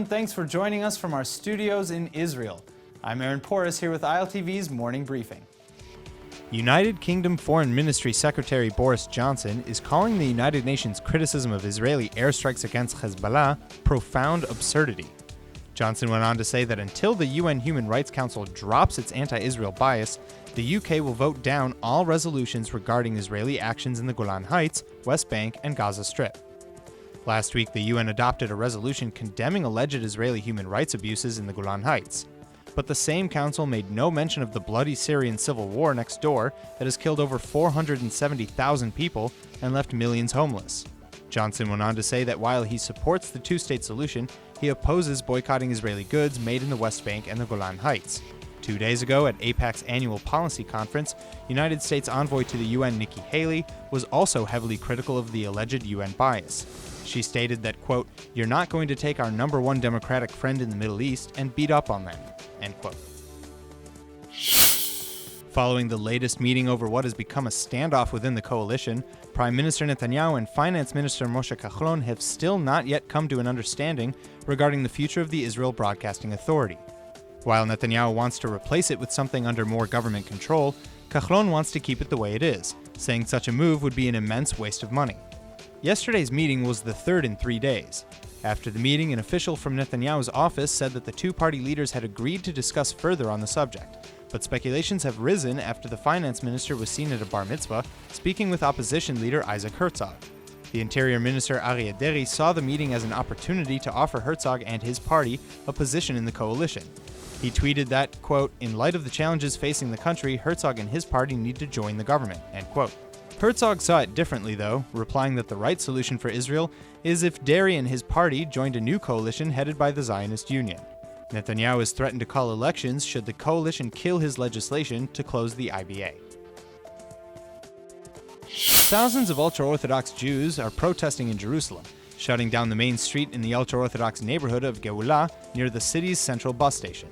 Thanks for joining us from our studios in Israel. I'm Aaron Porras here with ILTV's Morning Briefing. United Kingdom Foreign Ministry Secretary Boris Johnson is calling the United Nations criticism of Israeli airstrikes against Hezbollah profound absurdity. Johnson went on to say that until the UN Human Rights Council drops its anti-Israel bias, the UK will vote down all resolutions regarding Israeli actions in the Golan Heights, West Bank, and Gaza Strip. Last week, the UN adopted a resolution condemning alleged Israeli human rights abuses in the Golan Heights. But the same council made no mention of the bloody Syrian civil war next door that has killed over 470,000 people and left millions homeless. Johnson went on to say that while he supports the two-state solution, he opposes boycotting Israeli goods made in the West Bank and the Golan Heights. 2 days ago at AIPAC's annual policy conference, United States envoy to the UN Nikki Haley was also heavily critical of the alleged UN bias. She stated that, quote, "You're not going to take our number one democratic friend in the Middle East and beat up on them," end quote. Following the latest meeting over what has become a standoff within the coalition, Prime Minister Netanyahu and Finance Minister Moshe Kahlon have still not yet come to an understanding regarding the future of the Israel Broadcasting Authority. While Netanyahu wants to replace it with something under more government control, Kahlon wants to keep it the way it is, saying such a move would be an immense waste of money. Yesterday's meeting was the third in 3 days. After the meeting, an official from Netanyahu's office said that the two-party leaders had agreed to discuss further on the subject, but speculations have risen after the finance minister was seen at a bar mitzvah speaking with opposition leader Isaac Herzog. The interior minister Aryeh Deri saw the meeting as an opportunity to offer Herzog and his party a position in the coalition. He tweeted that, quote, "In light of the challenges facing the country, Herzog and his party need to join the government," end quote. Herzog saw it differently, though, replying that the right solution for Israel is if Deri and his party joined a new coalition headed by the Zionist Union. Netanyahu has threatened to call elections should the coalition kill his legislation to close the IBA. Thousands of ultra-Orthodox Jews are protesting in Jerusalem, shutting down the main street in the ultra-Orthodox neighborhood of Geulah near the city's central bus station.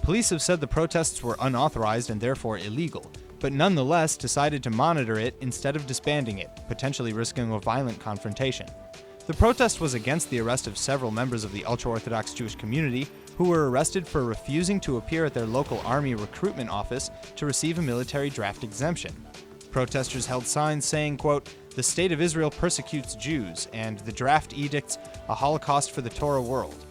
Police have said the protests were unauthorized and therefore illegal, but nonetheless decided to monitor it instead of disbanding it, potentially risking a violent confrontation. The protest was against the arrest of several members of the ultra-Orthodox Jewish community who were arrested for refusing to appear at their local army recruitment office to receive a military draft exemption. Protesters held signs saying, quote, "The state of Israel persecutes Jews," and "The draft edicts a Holocaust for the Torah world."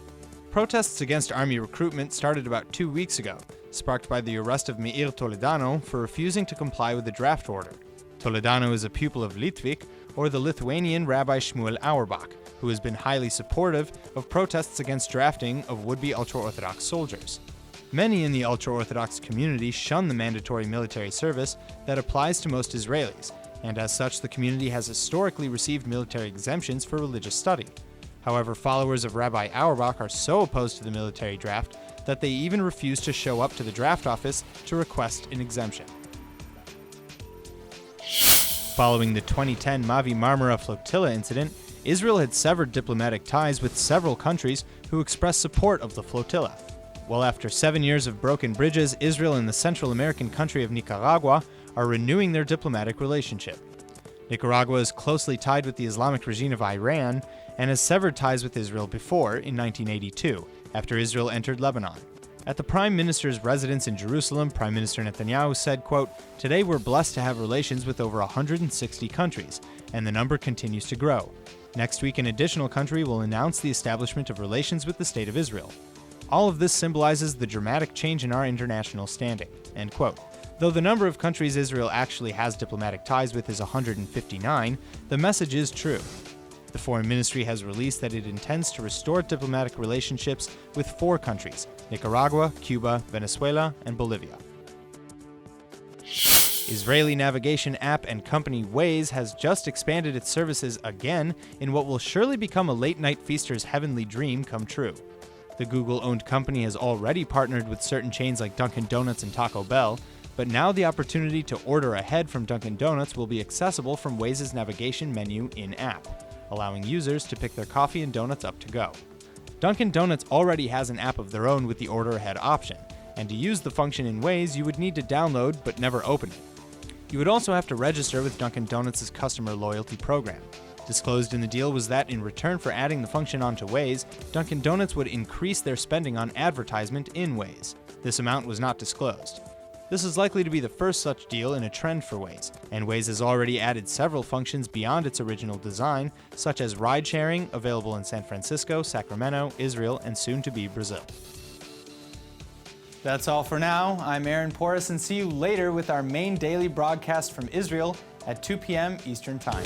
Protests against army recruitment started about 2 weeks ago, sparked by the arrest of Meir Toledano for refusing to comply with the draft order. Toledano is a pupil of Litvik, or the Lithuanian Rabbi Shmuel Auerbach, who has been highly supportive of protests against drafting of would-be ultra-Orthodox soldiers. Many in the ultra-Orthodox community shun the mandatory military service that applies to most Israelis, and as such the community has historically received military exemptions for religious study. However, followers of Rabbi Auerbach are so opposed to the military draft that they even refuse to show up to the draft office to request an exemption. Following the 2010 Mavi Marmara flotilla incident, Israel had severed diplomatic ties with several countries who expressed support of the flotilla. While after 7 years of broken bridges, Israel and the Central American country of Nicaragua are renewing their diplomatic relationship. Nicaragua is closely tied with the Islamic regime of Iran and has severed ties with Israel before in 1982, after Israel entered Lebanon. At the Prime Minister's residence in Jerusalem, Prime Minister Netanyahu said, quote, "Today we're blessed to have relations with over 160 countries, and the number continues to grow. Next week, an additional country will announce the establishment of relations with the State of Israel. All of this symbolizes the dramatic change in our international standing," end quote. Though the number of countries Israel actually has diplomatic ties with is 159, the message is true. The Foreign Ministry has released that it intends to restore diplomatic relationships with 4 countries: Nicaragua, Cuba, Venezuela, and Bolivia. Israeli navigation app and company Waze has just expanded its services again in what will surely become a late-night feaster's heavenly dream come true. The Google-owned company has already partnered with certain chains like Dunkin Donuts and Taco Bell, but now the opportunity to order ahead from Dunkin Donuts will be accessible from Waze's navigation menu in-app, allowing users to pick their coffee and donuts up to go. Dunkin Donuts already has an app of their own with the order ahead option, and to use the function in Waze, you would need to download but never open it. You would also have to register with Dunkin Donuts' customer loyalty program. Disclosed in the deal was that in return for adding the function onto Waze, Dunkin' Donuts would increase their spending on advertisement in Waze. This amount was not disclosed. This is likely to be the first such deal in a trend for Waze, and Waze has already added several functions beyond its original design, such as ride-sharing, available in San Francisco, Sacramento, Israel, and soon-to-be Brazil. That's all for now. I'm Aaron Porras, and see you later with our main daily broadcast from Israel at 2 p.m. Eastern Time.